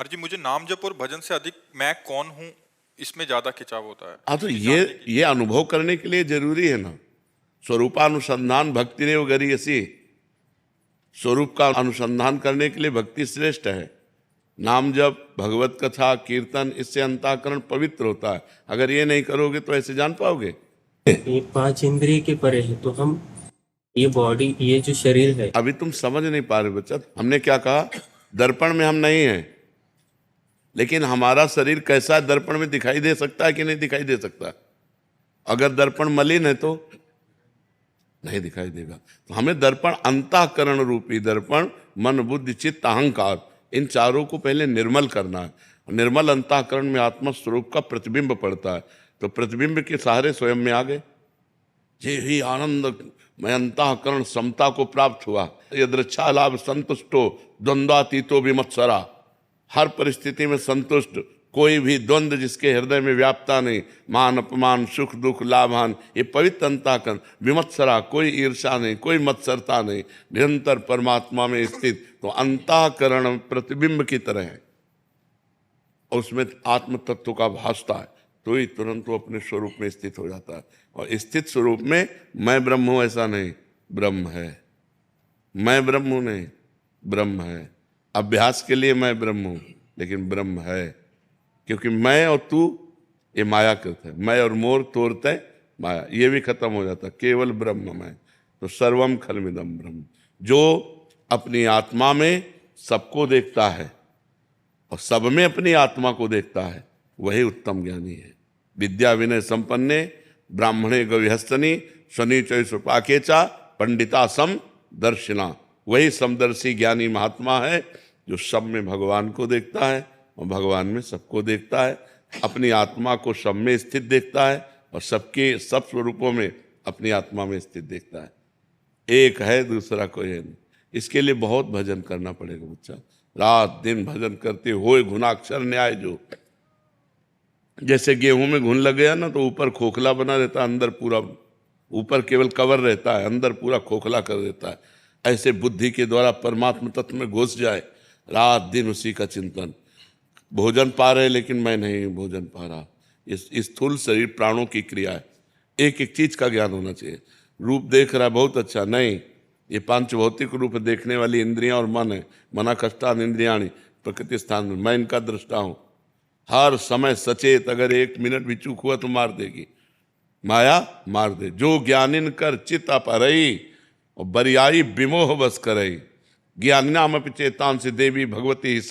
और जी मुझे नाम जप और भजन से अधिक मैं कौन हूँ इसमें ज्यादा खिंचाव होता है। हाँ, तो ये जानने की ये अनुभव करने के लिए जरूरी है ना। स्वरूपानुसंधान भक्ति रेव गरीयसी। स्वरूप का अनुसंधान करने के लिए भक्ति श्रेष्ठ है। नाम जप, भगवत कथा, कीर्तन, इससे अंतःकरण पवित्र होता है। अगर ये नहीं करोगे तो ऐसे जान पाओगे? ये पांच इंद्रिय के परे है, तो हम ये बॉडी, ये जो शरीर है। अभी तुम समझ नहीं पा रहे बच्चा। हमने क्या कहा? दर्पण में हम नहीं हैं, लेकिन हमारा शरीर कैसा है दर्पण में दिखाई दे सकता है कि नहीं दिखाई दे सकता? अगर दर्पण मलिन है तो नहीं दिखाई देगा। तो हमें दर्पण, अंतःकरण रूपी दर्पण, मन बुद्धि चित्त अहंकार, इन चारों को पहले निर्मल करना है। निर्मल अंतःकरण में आत्मा स्वरूप का प्रतिबिंब पड़ता है। तो प्रतिबिंब के सहारे स्वयं में आ गए। ये ही आनंद में अंतःकरण समता को प्राप्त हुआ। यदृच्छा लाभ संतुष्टो द्वंद्वातीतो विमत्सरा। हर परिस्थिति में संतुष्ट, कोई भी द्वंद्व जिसके हृदय में व्याप्ता नहीं, मान अपमान सुख दुख लाभान, ये पवित्र अंतःकरण। विमत्सरा, कोई ईर्षा नहीं, कोई मत्सरता नहीं, निरंतर परमात्मा में स्थित। तो अंतःकरण प्रतिबिंब की तरह है, और उसमें आत्म तत्व का भासता है, तो ही तुरंत वो अपने स्वरूप में स्थित हो जाता है। और स्थित स्वरूप में मैं ब्रह्म हूं ऐसा नहीं, ब्रह्म है। मैं ब्रह्म हूं नहीं, ब्रह्म है। अभ्यास के लिए मैं ब्रह्म हूं, लेकिन ब्रह्म है। क्योंकि मैं और तू ये माया कृत है। मैं और मोर तोड़ते माया, ये भी खत्म हो जाता, केवल ब्रह्म मैं। तो सर्वम खलमिदम ब्रह्म। जो अपनी आत्मा में सबको देखता है और सब में अपनी आत्मा को देखता है, वही उत्तम ज्ञानी है। विद्या विनय संपन्ने ब्राह्मणे गविहस्तनी स्वनीचय सुपाकेचा पंडिता सम दर्शिना। वही समदर्शी ज्ञानी महात्मा है जो सब में भगवान को देखता है और भगवान में सबको देखता है। अपनी आत्मा को सब में स्थित देखता है और सबके सब स्वरूपों में अपनी आत्मा में स्थित देखता है। एक है, दूसरा कोई है नहीं। इसके लिए बहुत भजन करना पड़ेगा बच्चा। रात दिन भजन करते होए गुणाक्षर न्याय जो। जैसे गेहूं में घुन लग गया ना, तो ऊपर खोखला बना रहता है, अंदर पूरा, ऊपर केवल कवर रहता है, अंदर पूरा खोखला कर देता है। ऐसे बुद्धि के द्वारा परमात्मा तत्व में घुस जाए, रात दिन उसी का चिंतन। भोजन पा रहे लेकिन मैं नहीं भोजन पा रहा। इस स्थूल शरीर प्राणों की क्रिया है। एक एक चीज का ज्ञान होना चाहिए। रूप देख रहा है, बहुत अच्छा, नहीं, ये पांच भौतिक रूप देखने वाली इंद्रियां और मन है। मना कष्टान इंद्रियाणी प्रकृति स्थान में, मैं इनका दृष्टा हूं। हर समय सचेत, अगर एक मिनट भी चूक हुआ तो मार देगी माया, मार दे। जो ज्ञानिन कर चित अपरई और बरियाई विमोह बस करई। ज्ञानिनाम अपि चेतांसि देवी भगवती